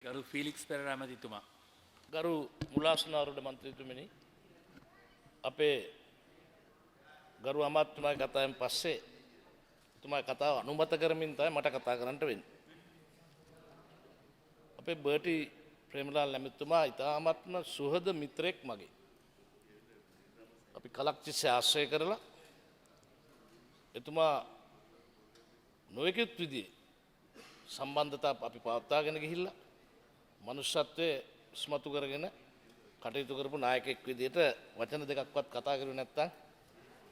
ගරු ෆිලික්ස් පෙරේරා මැතිතුමා. ගරු මුලාසනාරුඩ මන්ත්‍රීතුමනි අපේ ගරු අමාත්‍යතුමාගේ කතාවෙන් පස්සේ තුමාගේ කතාව අනුමත කරමින් තමයි මට කතා කරන්න වෙන්නේ. අපේ බර්ටි ප්‍රේමලාල් ඇමතිතුමා ඉතාමත්ම සුහද මිත්‍රෙක් මගේ. අපි කලක් තිස්සේ ආශ්‍රය කරලා එතුමා නොයෙකුත් විදිහේ සම්බන්ධතා අපි පවත්වාගෙන ගිහිල්ලා මනුෂ්‍යත්වයේ ඉස්මතු කරගෙන කටයුතු කරපු නායකයෙක් විදිහට වචන දෙකක්වත් කතා කරුවේ නැත්නම්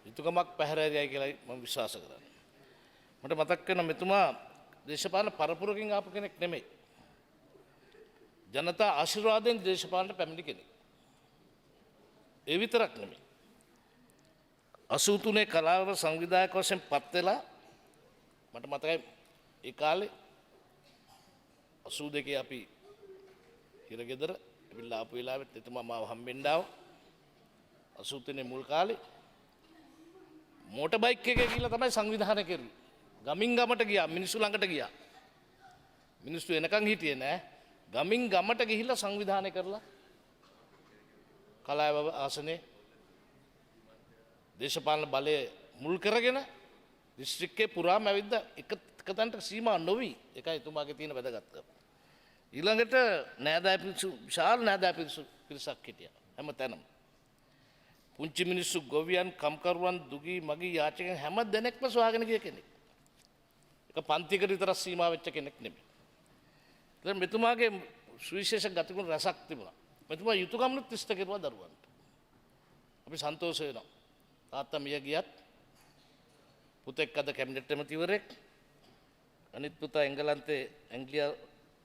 යුතුයකමක් පැහැරහැරියයි කියලා මම විශ්වාස කරනවා. මට මතක් වෙනවා මෙතුමා දේශපාලන පරපුරකින් ආපු කෙනෙක් නෙමෙයි. ජනතා ආශිර්වාදයෙන් දේශපාලනට පැමිණි කෙනෙක්. ඒ විතරක් නෙමෙයි. 83 කලාව සංවිධායක වශයෙන් පත් වෙලා මට මතකයි ඒ කාලේ 82 අපි හිරගෙදර ඇවිල්ලා ආපු වෙලාවෙත් එතුමා මාව හම්බෙන්න ආවා. 83 මුල් කාලේ මෝටර් බයික් එකේ ගිහිල්ලා තමයි සංවිධානය කරුවේ. ගමින් ගමට ගියා, මිනිස්සු ළඟට ගියා. මිනිස්සු එනකන් හිටියේ නෑ. ගමින් ගමට ගිහිල්ලා සංවිධානය කරලා කලාව ආසනේ දේශපාලන බලය මුල් කරගෙන දිස්ත්‍රික්කේ පුරාම ඇවිද්ද එක තැනට සීමා නොවි. ඒකයි එතුමාගේ තියෙන වැදගත්කම. ඊළඟට නෑදෑ පිරිසු විශාල නෑදෑ පිරිසක් හිටියා හැම තැනම. පුංචි මිනිස්සු, ගොවියන්, කම්කරුවන්, දුගී මගී යාචකයන් හැම දෙනෙක්ම සොයාගෙන ගිය කෙනෙක්. එක පන්තියකට විතර සීමා වෙච්ච කෙනෙක් නෙමෙයි. දැන් මෙතුමාගේ සුවිශේෂ ගතිගුණ රසක් තිබුණා. මෙතුමා යුතුයකම්නුත් ඉෂ්ට කෙරුවා දරුවන්ට. අපි සන්තෝෂ වෙනවා. තාත්තා මිය ගියත් පුතෙක් අද කැබිනට් ඇමතිවරයෙක්. අනිත් පුතා එංගලන්තේ ඇන්ග්ලියා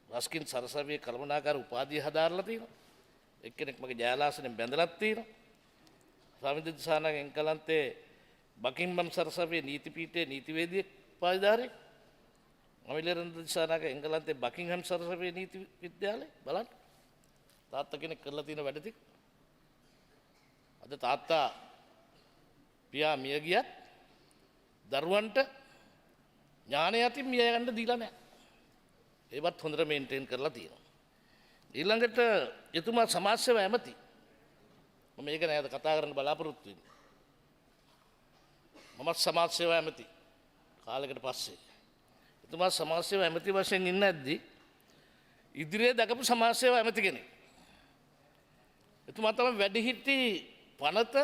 රස්කින් සරසවියේ කළමනාකාර උපාධිය හදාarලා තියෙනවා. එක්කෙනෙක් මගේ ජයලාසනෙන් බැඳලත් තියෙනවා. ස්වාමීන් දිසානග එංගලන්තේ බකින්හම් සරසවියේ නීති පීඨයේ නීතිවේදියෙක් උපාධිධාරී. අමිලරන් දිසානග එංගලන්තේ බකින්හම් සරසවියේ නීති විද්‍යාලය බලන්න. තාත්තා කෙනෙක් කරලා තියෙන වැඩ ටික. අද තාත්තා පියා මිය ගියත් දරුවන්ට ඥානය අතින් මිය යන්න දීලා නැහැ. ඒවත් හොඳට මේන්ටේන් කරලා තියෙනවා. ඊළඟට එතුමා සමාජ සේවා ඇමති. මම මේක නෑද කතා කරන්න බලාපොරොත්තු වෙන්නේ. මමත් සමාජ සේවා ඇමති කාලයකට පස්සේ. එතුමා සමාජ සේවා ඇමති වශයෙන් ඉන්න ඇද්දි ඉදිරියේ දකපු සමාජ සේවා ඇමති කෙනෙක්. එතුමා තමයි වැඩිහිටි පනත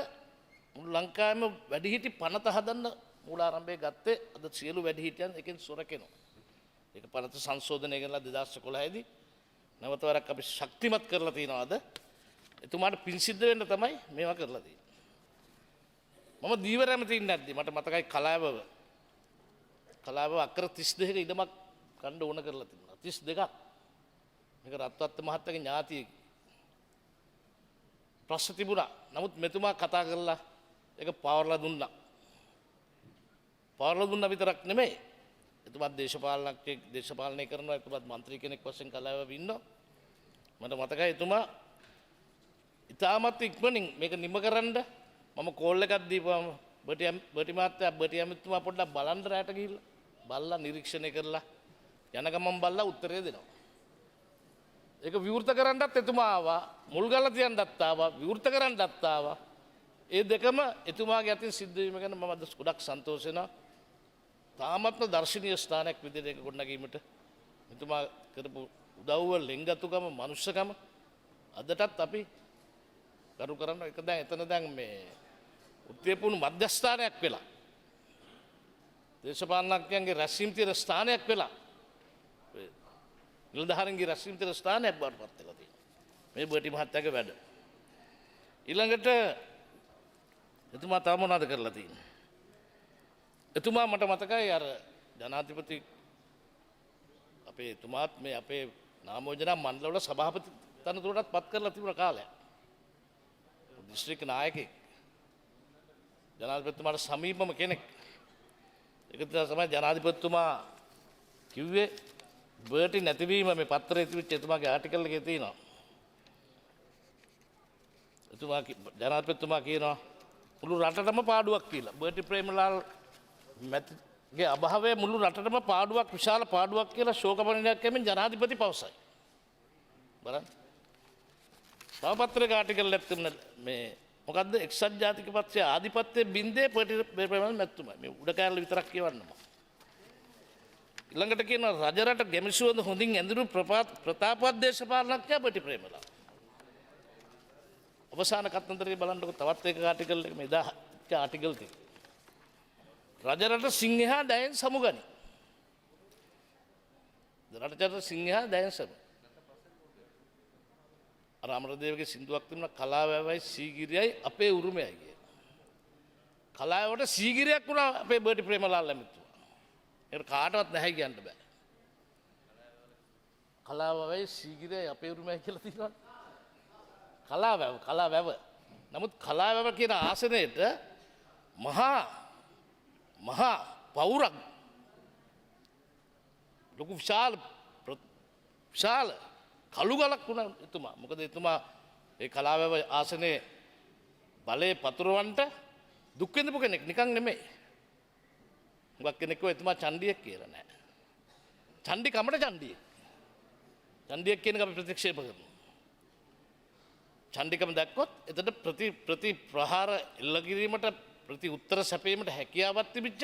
මුළු ලංකාවේම වැඩිහිටි පනත හදන්න මූලාරම්භය ගත්තේ. අද සියලු වැඩිහිටියන් එකෙන් සොරකෙනවා. ඒක පනත සංශෝධනය කරලා 2011 දී නැවත වරක් අපි ශක්තිමත් කරලා තියෙනවා. අද එතුමාට පින් සිද්ධ වෙන්න තමයි මේවා කරලා තියෙන්නේ. මම දීවරෑම තින්නේ නැද්දි මට මතකයි කලාව අක්කර 32ක ඉඩමක් ගන්න ඕන කරලා තිබුණා. 32ක්. මේක රත්වත්ත මහත්තයාගේ ඥාතියෙක්. ප්‍රශ්න තිබුණා. නමුත් මෙතුමා කතා කරලා ඒක පවර්ලා දුන්නා. පවර්ලා දුන්නා විතරක් නෙමෙයි. එතුමාත් දේශපාලනය කරනවා. එතුමාත් මන්ත්‍රී කෙනෙක් වශයෙන් කලාව ඉන්නවා. මට මතකයි එතුමා ඉතාමත් ඉක්මනින් මේක නිම කරන්න මම කෝල් එකක් දීපුවම බටි මහත්තයා බටි ඇමතිතුමා පොඩ්ඩක් බලන්න රැට ගිහිල්ලා බලලා නිරීක්ෂණය කරලා යන ගමන් බලලා උත්තරය දෙනවා. ඒක විවෘත කරන්නත් එතුමා ආවා. මුල් ගාලා තියන්නත් ආවා. විවෘත කරන්නත් ආවා. ඒ දෙකම එතුමාගේ අතින් සිද්ධ වීම ගැන මම අද ගොඩක් සන්තෝෂ වෙනවා. තාමත්ම දර්ශනීය ස්ථානයක් විදිහට ඒක ගොඩනගීමට එතුමා කරපු උදව්ව, ලෙන්ගතුකම, මනුෂ්‍යකම අදටත් අපි කරු කරනවා. ඒක දැන් එතන දැන් මේ උත්තේපුණු මධ්‍යස්ථානයක් වෙලා දේශපාලනඥයන්ගේ රැස්වීම් තියෙන ස්ථානයක් වෙලා නිලධාරීන්ගේ රැස්වීම් තියෙන ස්ථානයක් බවට පත් වෙලා තියෙනවා. මේ බටි මහත්තයාගේ වැඩ. ඊළඟට එතුමා තව මොනවද කරලා තියෙන්නේ? එතුමා මට මතකයි අර ජනාධිපති අපේ එතුමාත් මේ අපේ නාමෝජනා මණ්ඩලවල සභාපති තනතුරටත් පත් කරලා තිබුණ කාලයක්. දිස්ත්‍රික්ක නායකයෙක්. ජනාධිපතිතුමාට සමීපම කෙනෙක්. ඒක තමයි ජනාධිපතිතුමා කිව්වේ බර්ටි නැතිවීම මේ පත්තරේ තිබිච්ච එතුමාගේ ආටිකල් එකේ තියෙනවා. ජනාධිපතිතුමා කියනවා මුළු රටටම පාඩුවක් කියලා. බර්ටි ප්‍රේමලාල් මැතිගේ අභාවය මුළු රටටම පාඩුවක්, විශාල පාඩුවක් කියලා ශෝක පණිඩයක් කැමින් ජනාධිපති පවසයි. බලන්න. තව පත්‍රයක ආටිකල් එකක් තිබුණා මේ මොකද්ද එක්සත් ජාතික පක්ෂයේ ආධිපත්‍යයේ බින්දේ ප්‍රේමලාල් මැතිතුමා. මේ උඩ කෑල්ල විතරක් කියවන්නම. ඊළඟට කියන රජරට ගැමිසුවඳ හොඳින් ඇඳුණු ප්‍රතාපවත් දේශපාලනඥයා පටි ප්‍රේමලාල්. අවසාන කතන්දරේ බලන්නකො තවත් එක ආටිකල් එක මේ 10 ආටිකල් ටික. රජරට සිංහයා දයන් සමුගනි. රටට සිංහයා දයන් සමු. අර අමරදේවගේ සින්දුවක් තිබුණා කලාවැවයි සීගිරියයි අපේ උරුමයයි කිය. කලාවට සීගිරියක් වුණා අපේ බර්ටි ප්‍රේමලාල් ඇමතුමා. ඒකට කාටවත් නැහැ කියන්න බෑ. කලාවැවයි සීගිරියයි අපේ උරුමයයි කියලා තියෙනවා. කලාවැව. නමුත් කලාවැව කියන ආසනයේට මහා පෞරක් ලොකු විශාල කළු ගලක් වුණා එතුමා. මොකද එතුමා ඒ කලාවැව ආසනයේ බලේ පතුරවන්ට දුක් විඳපු කෙනෙක් නිකන් නෙමෙයි. හුඟක් කෙනෙක් කිව්වා එතුමා චණ්ඩියෙක් කියලා නෑ. චණ්ඩිකමට චණ්ඩියෙක්. චණ්ඩියෙක් කියන එක අපි ප්‍රතික්ෂේප කරනවා. චණ්ඩිකම දැක්කොත් එතන ප්‍රති ප්‍රහාර එල්ල කිරීමට ප්‍රති උත්තර සැපීමට හැකියාවක් තිබිච්ච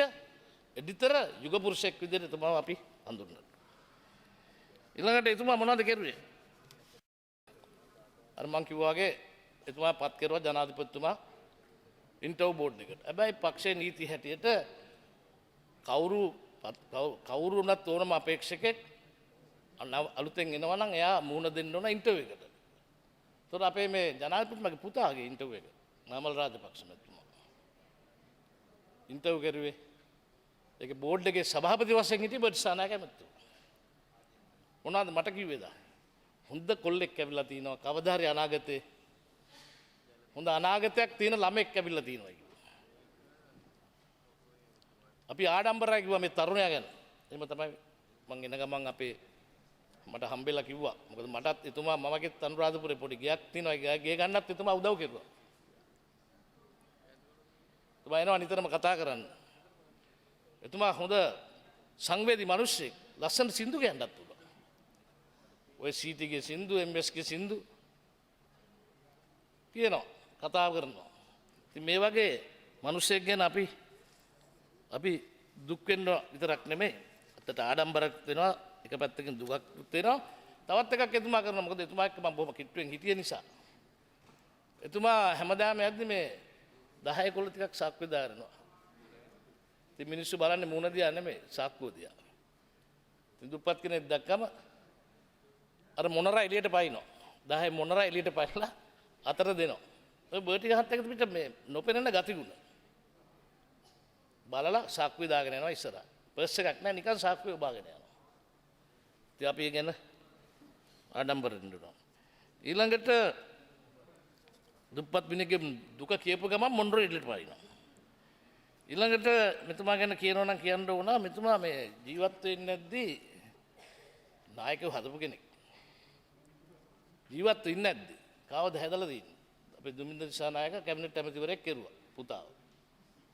එඩිතර යුග පුරුෂයෙක් විදිහට එතුමාව අපි හඳුන්වනවා. ඊළඟට එතුමා මොනවද කරුවේ? අර මං කිව්වා වගේ එතුමා පත් කරුවා ජනාධිපතිතුමා ඉන්ටර්වයුව බෝඩ් එකට. හැබැයි පක්ෂයේ නීති හැටියට කවුරු වුණත් ඕනම අපේක්ෂකෙක් අලුතෙන් එනවා නම් එයා මුහුණ දෙන්න ඕන ඉන්ටර්වයුව එකට. ඒතර අපේ මේ ජනාධිපතිතුමාගේ පුතාගේ ඉන්ටර්වයුව එක නාමල් රාජපක්ෂ මැතිතුමා ඉන්ටර්වයුව කරුවේ. ඒක බෝඩ් එකේ සභාපති වශයෙන් හිටිය බර්ඩ්සානායක මැතිතුමා. මොනවද මට කිව්වේද? හොඳ කොල්ලෙක් ඇවිල්ලා තිනවා කවදා හරි අනාගතේ හොඳ අනාගතයක් තියෙන ළමෙක් ඇවිල්ලා තිනවා කිව්වා. අපි ආඩම්බරයි කිව්වා මේ තරුණයා ගැන. එහෙම තමයි මං එන ගමන් අපේ මට හම්බෙලා කිව්වා. මොකද මටත් එතුමා මමගෙත් අනුරාධපුරේ පොඩි ගයක් තිනවා. ඒ ගේ ගන්නත් එතුමා උදව් කෙරුවා. එතුමා එනවා නිතරම කතා කරන්න. එතුමා හොඳ සංවේදී මිනිස්සෙක්. ලස්සන සින්දු කියන්නත් උදව්. ඔය සීතිගේ සින්දු එම්එස්ගේ සින්දු කියනවා කතා කරනවා. ඉතින් මේ වගේ මිනිස්සෙක් ගැන අපි දුක් වෙන්න විතරක් නෙමෙයි අතට ආඩම්බරක් වෙනවා එක පැත්තකින් දුකක් වෙනවා. තවත් එකක් එතුමා කරනවා. මොකද එතුමා එක්ක මම බොහොම කිට්ටුවෙන් හිටිය නිසා. එතුමා හැමදාම යද්දි මේ 10 කොළ ටිකක් සාක්කුවේ දානවා. ඉතින් මිනිස්සු බලන්නේ මූණ දිහා නෙමෙයි සාක්කුව දිහා. ඉතින් දුප්පත් කෙනෙක් දැක්කම අර මොනරා එළියට පයින්නවා. 10 මොනරා එළියට පයින්ලා අතර දෙනවා. ඔය බර්ටි ගහත් එක පිට මේ නොපෙනෙන ගතිගුණ. බලලා සාක්කුවේ දාගෙන යනවා ඉස්සරහ. පර්ස් එකක් නැහැ නිකන් සාක්කුවේ ඔබාගෙන යනවා. ඉතින් අපි ඒ ගැන ආඩම්බරෙන් ඉන්නවා. ඊළඟට දුප්පත් මිනිහගේ දුක කියපු ගමන් මොනරා එළියට පයින්නවා. ඊළඟට මෙතුමා ගැන කියනවා නම් කියන්න ඕන මෙතුමා මේ ජීවත් වෙන්නේ නැද්දී නායකව හදපු කෙනෙක්. ජීවත් වෙන්නේ නැද්ද? කවද හැදලා තියෙන්නේ? අපේ දුමින්ද දිසානායක කැබිනට් ඇමතිවරයෙක් කෙරුවා පුතාව.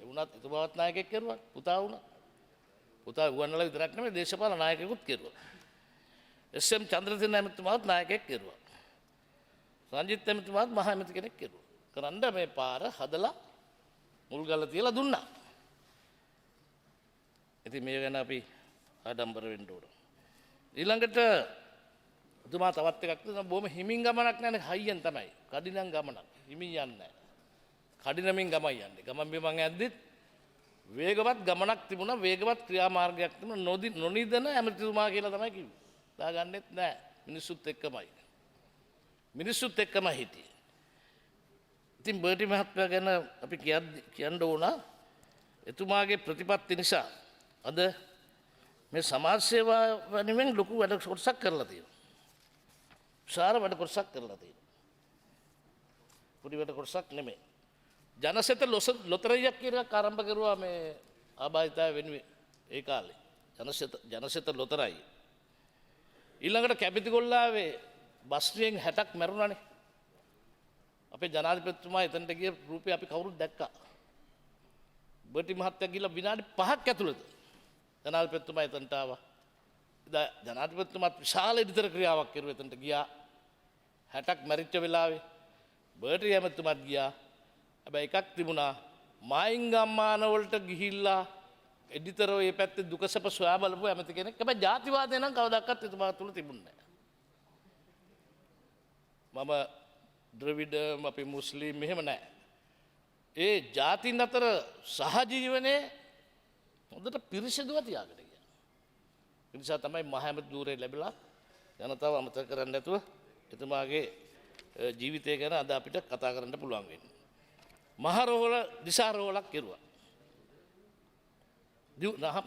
ඒ වුණත් එතුමාවත් නායකයෙක් කෙරුවා පුතා වුණා. පුතා උගන්නලා විතරක් නෙමෙයි දේශපාලන නායකයෙකුත් කෙරුවා. එස්.එම්. චන්ද්‍රසේන ඇමතිතුමාවත් නායකයෙක් කෙරුවා. රංජිත් ඇමතිතුමාවත් මහ ඇමති කෙනෙක් කෙරුවා. කරන්න මේ පාර හදලා මුල් ගල තියලා දුන්නා. ඉතින් මේ ගැන අපි ආඩම්බර වෙන්න ඕන. ඊළඟට එතුමා තවත් එකක් තියෙනවා බොහොම හිමින් ගමනක් නැහැ හයියෙන් තමයි. කඩිනම් ගමනක්. හිමින් යන්නේ නැහැ. කඩිනමින් ගමයි යන්නේ. ගමන් බිමන් යද්දිත් වේගවත් ගමනක් තිබුණා වේගවත් ක්‍රියාමාර්ගයක් තිබුණා නොනිදන ඇමතිතුමා කියලා තමයි කිව්වේ. දාගන්නෙත් නැහැ. මිනිස්සුත් එක්කම හිටියේ. ඉතින් බර්ටි මහත්මයා ගැන අපි කියන්න ඕන එතුමාගේ ප්‍රතිපත්ති නිසා අද මේ සමාජ සේවාව වෙනුවෙන් ලොකු වැඩ කොටසක් කරලා තියෙනවා. විශාල වැඩ කොටසක් කරලා තියෙනවා. පොඩි වැඩ කොටසක් නෙමෙයි. ජනසෙත ලොතරැයියක් කියන එකක් ආරම්භ කරුවා මේ ආබාධිතය වෙනුවෙන් ඒ කාලේ. ජනසෙත ලොතරැයි. ඊළඟට කැපිතිගොල්ලාවේ බස්රියෙන් 60ක් මැරුණානේ. අපේ ජනාධිපතිතුමා එතනට ගිය රූපය අපි කවුරුත් දැක්කා. බර්ටි මහත්තයා ගිහලා විනාඩි 5ක් ඇතුළත ජනාධිපතිතුමා එතනට ආවා. ජනාධිපතිතුමාත් විශාල ඉදිතර ක්‍රියාවක් කරුවා එතනට ගියා. 60ක් මැරිච්ච වෙලාවේ බර්ටි ඇමතුමත් ගියා. හැබැයි එකක් තිබුණා මායිංගම්මාන වලට ගිහිල්ලා එඩිතරෝ මේ පැත්තේ දුක සැප සොයා බලපු ඇමති කෙනෙක්. හැබැයි ජාතිවාදය නම් කවදාවත් එතුමා තුල තිබුණේ නැහැ. මම ද්‍රවිඩ අපි මුස්ලිම් මෙහෙම නැහැ. ඒ ජාතින් අතර සහජීවනයේ හොඳට පිරිසිදුව තියාගෙන ගියා. ඒ නිසා තමයි මහමෙත් ධූරේ ලැබිලා ජනතාව අමතක කරන්නේ නැතුව එතුමාගේ ජීවිතය ගැන අද අපිට කතා කරන්න පුළුවන් වෙන්නේ. මහරෝහල දිසාරෝහලක් කෙරුවා.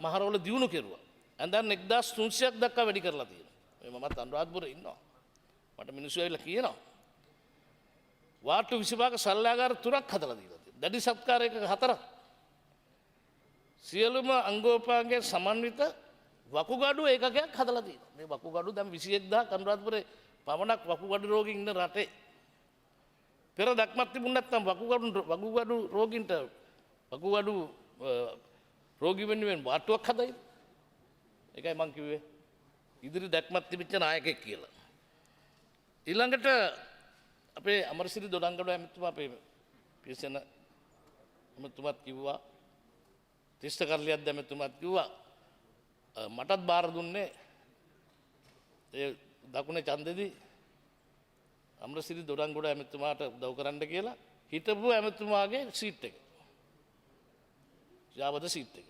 මහරෝහල දියුණු කෙරුවා. ඇඳන් 1300ක් දක්වා වැඩි කරලා තියෙනවා. මේ මමත් අනුරාධපුරේ ඉන්නවා. මට මිනිස්සු ඇවිල්ලා කියනවා. වාට්ටු 25ක සල්ලාගාර 3ක් හදලා දීලා තියෙනවා. දැඩි සත්කාරයක 4ක්. සියලුම අංගෝපාංගයේ සමන්විත වකුගඩු ඒකකයක් හදලා තියෙනවා. මේ වකුගඩු දැන් 21000 අනුරාධපුරේ පමණක් වකුගඩු රෝගීන් ඉන්න රටේ. පෙර දක්මක් තිබුණ නැත්නම් වකුගඩු රෝගීන්ට වකුගඩු රෝගී වෙනුවෙන් වාට්ටුවක් හදයි. ඒකයි මං කිව්වේ ඉදිරි දැක්මක් තිබිච්ච නායකයෙක් කියලා. ඊළඟට අපේ අමරසිරි දොඩංගඩ ඇමතුමා අපේ පියසන ඇමතුමාත් කිව්වා තිස්ත කරලියක් ඇමතුමාත් කිව්වා මටත් බාර දුන්නේ ඒ දකුණේ ඡන්දෙදී අමරසිරි දොඩංගොඩ ඇමතුමාට උදව් කරන්න කියලා හිටපු ඇමතුමාගේ සීට් එක. යාවද සීට් එක.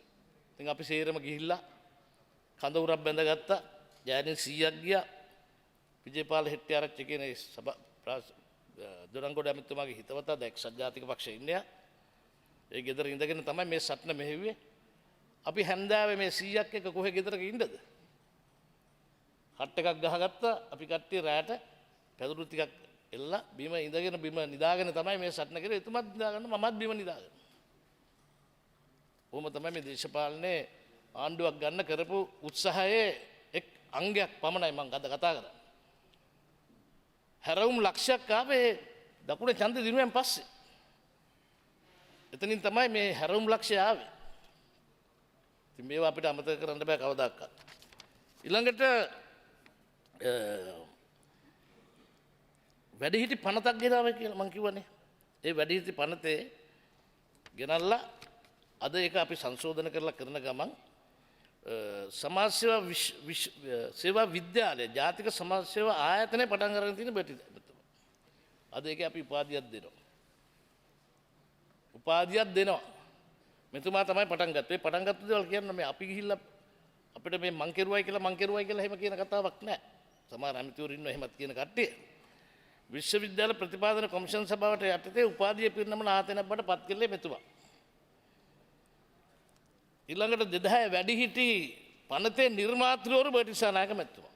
ඉතින් අපි සේරම ගිහිල්ලා කඳවුරක් බැඳගත්තා. ජයනිල් 100ක් ගියා. විජේපාල හෙට්ටිආරච්චි කියන දොඩංගොඩ ඇමතුමාගේ හිතවතා දැන් එක්සත් ජාතික පක්ෂයේ ඉන්නේ. ඒ ගෙදර ඉඳගෙන තමයි මේ සටන මෙහෙව්වේ. අපි හැන්දෑවේ මේ 100ක් එක කොහෙ ගෙදරක ඉන්නද? හට් එකක් ගහගත්තා. අපි කට්ටිය රැට පැදුරු ටිකක් එල්ලා බිම ඉඳගෙන බිම නිදාගෙන තමයි මේ සටන කරේ. එතුමත් නිදාගන්න මමත් බිම නිදාගෙන. කොහොම තමයි මේ දේශපාලනේ ආණ්ඩුවක් ගන්න කරපු උත්සාහයේ එක් අංගයක් පමණයි මම අද කතා කරන්නේ. හැරවුම් ලක්ෂයක් ආවේ දකුණේ ඡන්ද දිනුවෙන් පස්සේ. එතනින් තමයි මේ හැරවුම් ලක්ෂය ආවේ. ඉතින් මේවා අපිට අමතක කරන්න බෑ කවදාවත්. ඊළඟට වැඩිහිටි පනතක් ගෙනාවේ කියලා මං කිව්වනේ. ඒ වැඩිහිටි පනතේ ගෙනල්ලා අද ඒක අපි සංශෝධන කරලා කරන ගමන් සමාජ සේවා විද්‍යාලය ජාතික සමාජ සේවා ආයතනය පටන් අරගෙන තියෙන බටි. අද ඒක අපි උපාධියක් දෙනවා. උපාධියක් දෙනවා. මෙතුමා තමයි පටන් ගත්තේ. පටන් ගත්ත දේවල් කියන්න මේ අපි ගිහිල්ලා අපිට මේ මං කෙරුවයි කියලා එහෙම කියන කතාවක් නැහැ. සමහර අමිතුරු ඉන්නවා එහෙමත් කියන කට්ටිය. විශ්වවිද්‍යාල ප්‍රතිපාදන කොමිෂන් සභාවට යටතේ උපාධිය පිරිනමන ආයතනයක් බවට පත් කළේ මෙතුමා. ඊළඟට 2000 වැඩිහිටි පනතේ නිර්මාතෘවරු බටිසානායක මැතිතුමා.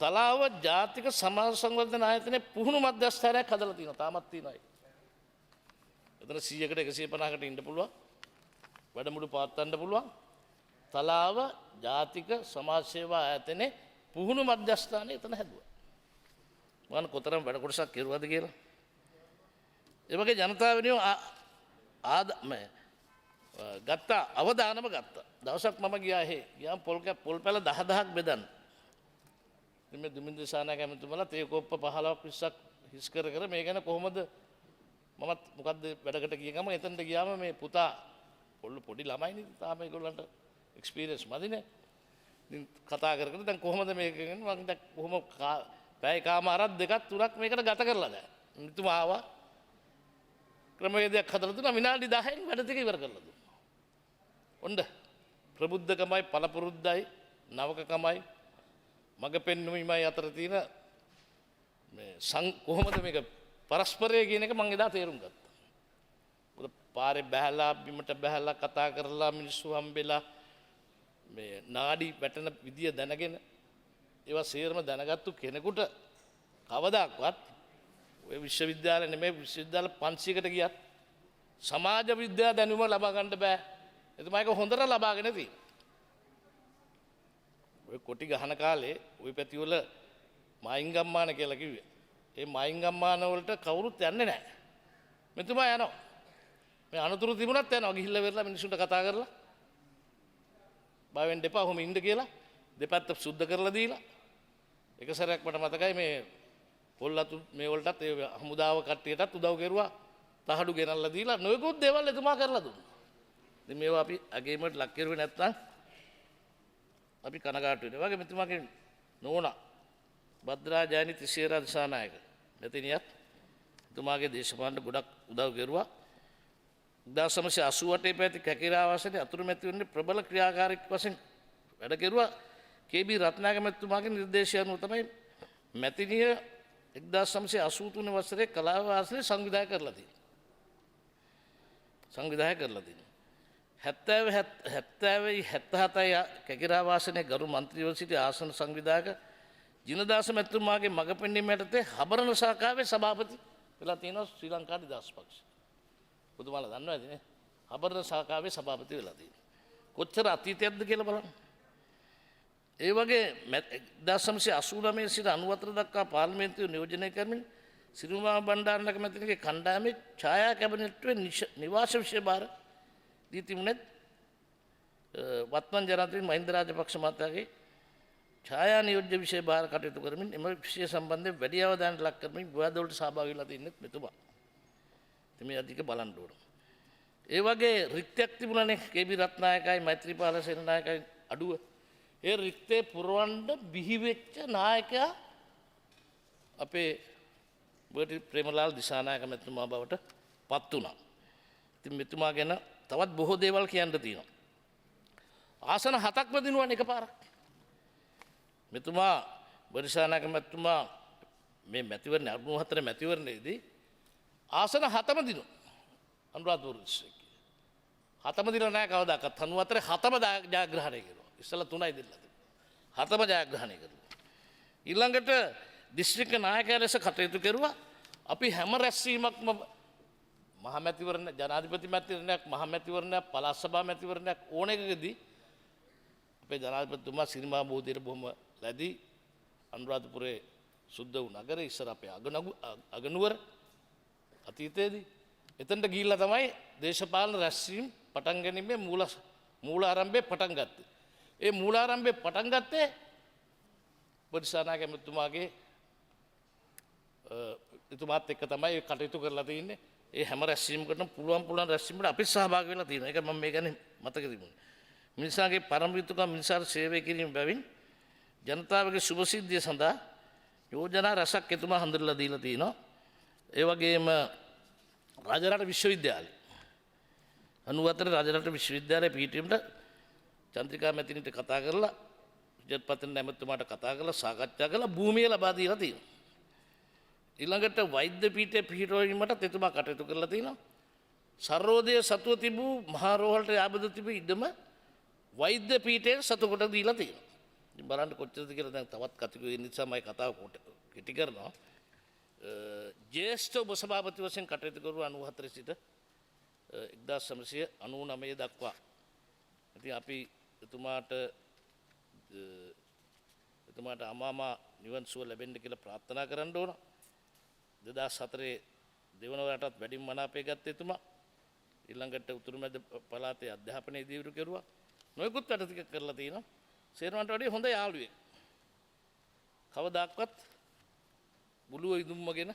තලාව ජාතික සමාජ සංවර්ධන ආයතනයේ පුහුණු මධ්‍යස්ථානයක් හදලා තියෙනවා. තාමත් තියෙනවා ඒක. එතන 100කට 150කට ඉන්න පුළුවන්. වැඩමුළු පවත්වන්න පුළුවන්. තලාව ජාතික සමාජ සේවා ආයතනයේ පුහුණු මධ්‍යස්ථානය එතන හැදුවා. මම කොතරම් වැඩ කොටසක් කෙරුවද කියලා. ඒ වගේ ජනතාව වෙනුවෙන් ගත්තා අවදානම ගත්තා. දවසක් මම ගියා ගියාම පොල් පැල 10000ක් බෙදන්න. ඉතින් මේ දුමින්ද දිසානායක ඇමතුමලා තේ කොප්ප 15ක් 20ක් හිස් කර මේ ගැන කොහොමද මමත් මොකද්ද වැඩකට ගිය ගම එතනට ගියාම මේ පුතා පොඩි ළමයිනේ තාම ඒගොල්ලන්ට එක්ස්පීරියන්ස් මදිනේ. ඉතින් කතා කරගෙන දැන් කොහොමද මේක ගැන මම දැන් කොහොම පැය කාමාරක් දෙකක් තුනක් මේකට ගත කරලා දැන්. මෙතුමා ආවා ක්‍රමවේදයක් හදලා දුන්නා විනාඩි 10න් වැඩ ටික ඉවර කරලා දුන්නා. ඔන්න ප්‍රබුද්ධකමයි පළපුරුද්දයි නවකකමයි මග පෙන්වීමයි අතර තියෙන මේ කොහොමද මේක පරස්පරය කියන එක මම එදා තේරුම් ගත්තා. මොකද පාරේ බහැලා බිමට බහැලා කතා කරලා මිනිස්සු හම්බෙලා මේ නාඩි වැටෙන විදිය දැනගෙන ඒවා සේරම දැනගත්තු කෙනෙකුට කවදාක්වත් ඔය විශ්වවිද්‍යාල නෙමෙයි විශ්වවිද්‍යාල 500කට ගියත් සමාජ විද්‍යා දැනුම ලබා ගන්න බෑ. එතම ඒක හොඳට ලබාගෙන තියෙනවා. ඔය කොටි ගහන කාලේ ওই පැතිවල මායිංගම්මාන කියලා කිව්වේ. ඒ මායිංගම්මාන වලට කවුරුත් යන්නේ නැහැ. මෙතුමා යනවා. මේ අනතුරු තිබුණත් යනවා. ගිහිල්ලා වෙරලා මිනිස්සුන්ට කතා කරලා බය වෙන්න එපා ඔහොම ඉන්න කියලා දෙපැත්ත සුද්ධ කරලා දීලා එක සැරයක් මට මතකයි මේ පොල්ලතු මේ වලටත් ඒ හමුදාව කට්ටියටත් උදව් කෙරුවා. තහඩු ගෙනල්ලා දීලා නොයෙකුත් දේවල් එතුමා කරලා දුන්නා. ඉතින් මේවා අපි අගේමට ලක් කරුවේ නැත්නම් අපි කනගාටු වෙනවා. වගේ මෙතුමාගේ නෝනා භද්‍රා ජයනි තිසේරා දිසානායක මෙතනියත් එතුමාගේ දේශපාලන ගොඩක් උදව් කෙරුවා. 1988 පැති කැකිරාවාසයේ අතුරුමැති වෙන්නේ ප්‍රබල ක්‍රියාකාරීක් වශයෙන් වැඩ කෙරුවා. කේ.බී. රත්නායක මැතිතුමාගේ නිර්දේශය අනුව තමයි මැතිනිය 1983 වසරේ කලාව ආසනයේ සංවිධානය කරලා තියෙන්නේ. සංවිධානය කරලා තියෙනවා. 70 77 කැකිරාවාසනයේ ගරු මන්ත්‍රීව සිටි ආසන සංවිධායක ජිනදාස මැතිතුමාගේ මඟ පෙන්වීම යටතේ හබරණ ශාඛාවේ සභාපති වෙලා තියෙනවා ශ්‍රී ලංකා නිදහස් පක්ෂ. පුදුමාලා දන්නවද නේ? හබරණ ශාඛාවේ සභාපති වෙලා තියෙනවා. කොච්චර අතීතයක්ද කියලා බලන්න. ඒ වගේ 1989 සිට 94 දක්වා පාර්ලිමේන්තුවේ නියෝජනය කරමින් සිරිමා බණ්ඩාරනායක මැතිණියගේ කණ්ඩායමේ ඡායා කැබිනට්ුවේ නිවාස විෂය භාර දී තිබුණේ වත්මන් ජනාධිපති මහින්ද රාජපක්ෂ මහතාගේ ඡායා නියෝජ්‍ය විෂය භාර කටයුතු කරමින් එම විෂය සම්බන්ධයෙන් වැඩි අවධානයක් ලක් කරමින් විවාදවලට සහභාගී වෙලා තින්නේ මෙතුමා. ඉතින් මේ අධික බලන්න ඕන. ඒ වගේ රික්තයක් තිබුණානේ කේ.බී. රත්නායකයි මෛත්‍රීපාල සේනානායකයි අඩුව. ඒ රික්තේ පුරවන්න බිහි වෙච්ච නායකයා අපේ බර්ටි ප්‍රේමලාල් දිසානායක මැතිතුමා බවට පත් වුණා. ඉතින් මෙතුමා ගැන තවත් බොහෝ දේවල් කියන්න තියෙනවා. ආසන 7ක්ම දිනුවානේ එකපාරක්. මෙතුමා බර්ෂානායක මැතිතුමා මේ මැතිවරණ 94 මැතිවරණයේදී ආසන 7ම දිනුවා. අනුරාධපුර දිස්ත්‍රික්කයේ. 7ම දිනලා නැහැ කවදාකවත්. 94 7ම ජයග්‍රහණය කළා. ඉස්සලා 3යි දෙන්නද 7ම ජයග්‍රහණය කළා. ඊළඟට දිස්ත්‍රික්ක නායකයා ලෙස කටයුතු කරුවා. අපි හැම රැස්වීමක්ම මහ මැතිවරණ ජනාධිපති මැතිවරණයක් මහ මැතිවරණයක් පළාත් සභා මැතිවරණයක් ඕන එකකදී අපේ ජනාධිපතිතුමා සිරිමා බෝධියට බොහොම ලැබී අනුරාධපුරේ සුද්ධ වූ නගරේ ඉස්සර අපේ අගනුවර අතීතයේදී එතනට ගිහිල්ලා තමයි දේශපාලන රැස්වීම් පටන් ගැනීමේ මූලාරම්භය පටන් ගත්තේ. ඒ මූලාරම්භය පටන් ගත්තේ බර්ෂානායක මැතිතුමාගේ එතුමාත් එක්ක තමයි කටයුතු කරලා තියෙන්නේ. ඒ හැම රැස්වීමකටම පුළුවන් රැස්වීමකට අපි සහභාගී වෙලා තියෙනවා. ඒක මම මේ ගැන මතක තිබුණේ. මිනිසාගේ පරම යුතුකම් මිනිසාට සේවය කිරීම බැවින් ජනතාවගේ සුභසිද්ධිය සඳහා යෝජනා රසක් එතුමා හඳුන්වලා දීලා තියෙනවා. ඒ වගේම රාජරට විශ්වවිද්‍යාලය 94 රාජරට විශ්වවිද්‍යාලය පිහිටීමට චන්ද්‍රිකා මැතිණිට කතා කරලා ජත්පතන නැමැතුමාට කතා කරලා සාකච්ඡා කරලා භූමිය ලබා දීලා තියෙනවා. ඊළඟට වෛද්‍ය පීඨය පිහිටවීමට එතුමා කටයුතු කරලා තියෙනවා. සර්වෝදය සතුව තිබූ මහා රෝහලට යාබද තිබූ ඉඩම වෛද්‍ය පීඨයට සතු කොට දීලා තියෙනවා. ඉතින් බලන්න කොච්චරද කියලා දැන් තවත් කතිකු ඒ නිසා මම කතාව කෙටි කරනවා. ජ්‍යෙෂ්ඨ උපසභාපති වශයෙන් කටයුතු කරු 94 සිට 1999 දක්වා. ඉතින් අපි එතුමාට අමාමා නිවන් සුව ලැබෙන්න කියලා ප්‍රාර්ථනා කරන්න ඕන. 2004 දෙවනවරටත් වැඩිම මනාපය ගත්තේ එතුමා. ඊළඟට උතුරුමැද පළාතේ අධ්‍යාපනයේ දීවුරු කෙරුවා. නොයෙකුත් වැඩ ටික කරලා තිනවා. සේරමන්ට වඩා හොඳ යාළුවෙක්. කවදාක්වත් බුලුව ඉදුම්මගෙන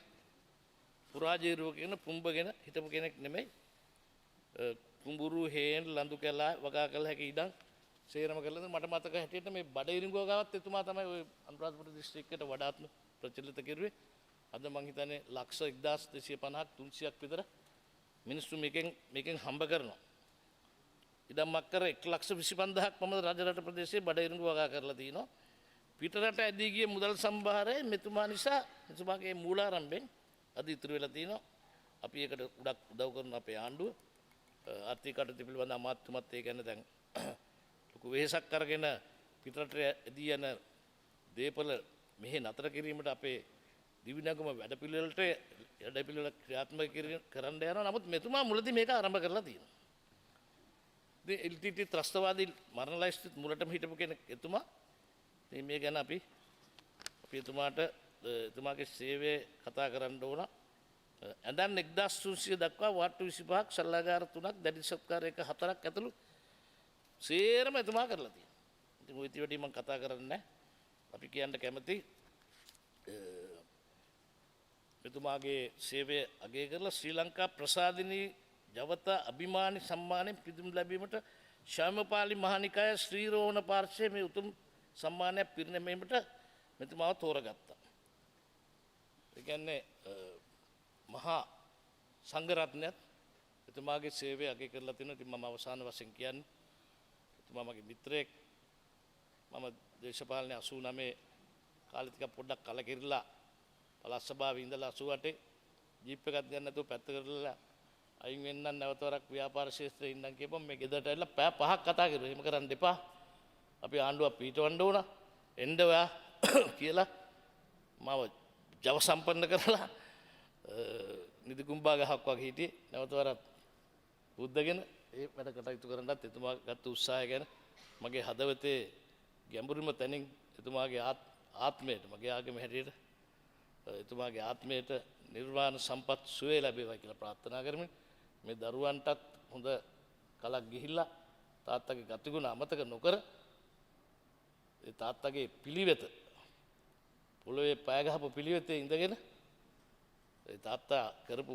පුරාජේරුවගෙන පුම්බගෙන හිටපු කෙනෙක් නෙමෙයි. කුඹුරු හේන් ලඳු කැලා වගා කළ හැකි ඉඩම් සේරම කළා. මට මතක හැටියට මේ බඩ ඉරිඟුව ගාවත් එතුමා තමයි ওই අනුරාධපුර දිස්ත්‍රික්කයට වඩාත්ම ප්‍රචලිත කෙරුවේ. අද මං හිතන්නේ ලක්ෂ 1250ක් 300ක් විතර මිනිස්සු මේකෙන් හම්බ කරනවා. ඉඩම් මක්කර 1,25,000ක් පමණ රජරට ප්‍රදේශයේ බඩ ඉරිඟු වගා කරලා තිනවා. පිටරට ඇදී ගිය මුදල් සම්භාරය මෙතුමා නිසා මෙතුමාගේ මූලාරම්භයෙන් අද ඉතුරු වෙලා තිනවා. අපි ඒකට උඩක් උදව් කරන අපේ ආණ්ඩුව ආර්ථික කටයුතු පිළිබඳ අමාත්‍යමත් ඒ කියන්නේ දැන් ලොකු වෙහෙසක් අරගෙන පිටරට ඇදී යන දේපල මෙහි නතර කිරීමට අපේ දිවිනගම වැඩපිළිවෙල ක්‍රියාත්මක කරන්න යනවා. නමුත් මෙතුමා මුලදී මේක ආරම්භ කරලා තියෙනවා. ඉතින් LTT ත්‍රස්තවාදී මරණ ලයිස්ට් මුලටම හිටපු කෙනෙක් එතුමා. ඉතින් මේ ගැන අපි එතුමාගේ සේවය කතා කරන්න ඕන. ඇඳන් 1300 දක්වා වාට්ටු 25ක් සල්ලාගාර 3ක් දැඩි සත්කාර 4ක් ඇතුළු සේරම එතුමා කරලා තියෙනවා. ඉතින් ওই ටික වැඩි මම කතා කරන්නේ නැහැ. අපි කියන්න කැමති මෙතුමාගේ සේවය අගය කරලා ශ්‍රී ලංකා ප්‍රසාධනී ජවත අභිමානි සම්මානයෙන් පිදුම් ලැබීමට ශාමපාලි මහනිකාය ශ්‍රීරෝහණ පාර්ශ්වයේ මේ උතුම් සම්මානයක් පිරිනැමීමට මෙතුමාව තෝරගත්තා. ඒ කියන්නේ මහා සංඝරත්නයත් එතුමාගේ සේවය අගය කරලා තියෙනවා. ඉතින් මම අවසාන වශයෙන් කියන්නේ එතුමා මගේ මිත්‍රයෙක්. මම දේශපාලනේ 89 කාලේ ටිකක් පොඩ්ඩක් කලකිරිලා පළාත් සභාවේ ඉඳලා 88 ජීප් එකක් ගන්න නැතුව පැත්ත කරලා අයින් වෙන්න නැවත වරක් ව්‍යාපාර ශාස්ත්‍රයේ ඉන්නම් කියපම් මේ ගෙදරට ඇවිල්ලා පැය 5ක් කතා කරුවා. එහෙම කරන්න එපා. අපි ආණ්ඩුවක් පිටවන්න ඕන. එන්න ඔයා කියලා මාව ජව සම්පන්න කරලා නිදි කුම්භා ගහක් වගේ හිටියේ. නැවත වරක් බුද්ධගෙන ඒ වැඩ කටයුතු කරන්නත් එතුමා ගත්ත උත්සාහය ගැන මගේ හදවතේ ගැඹුරින්ම තැනින් එතුමාගේ ආත්මයට මගේ ආගම හැටියට එතුමාගේ ආත්මයට නිර්වාණ සම්පත් සුවේ ලැබේවා කියලා ප්‍රාර්ථනා කරමින් මේ දරුවන්ටත් හොඳ කලක් ගිහිල්ලා තාත්තගේ ගතිගුණ අමතක නොකර ඒ තාත්තගේ පිළිවෙත පොළොවේ පය ගහපු පිළිවෙතේ ඉඳගෙන ඒ තාත්තා කරපු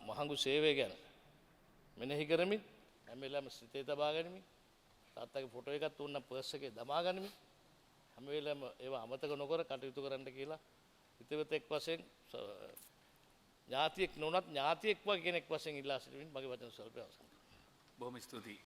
මහඟු සේවය ගැන මෙනෙහි කරමින් හැම වෙලාවෙම සිතේ තබා ගනිමින් තාත්තගේ ෆොටෝ එකක් තුන්න පර්ස් එකේ දමා ගනිමින් හැම වෙලාවෙම ඒවා අමතක නොකර කටයුතු කරන්න කියලා හිතවතෙක් වශයෙන් ඥාතියෙක් නොනත් ඥාතියෙක් වගේ කෙනෙක් වශයෙන් ඉල්ලා සිටිමින් මගේ වචන ස්වල්පය අවසන් කරනවා. බොහොම ස්තුතියි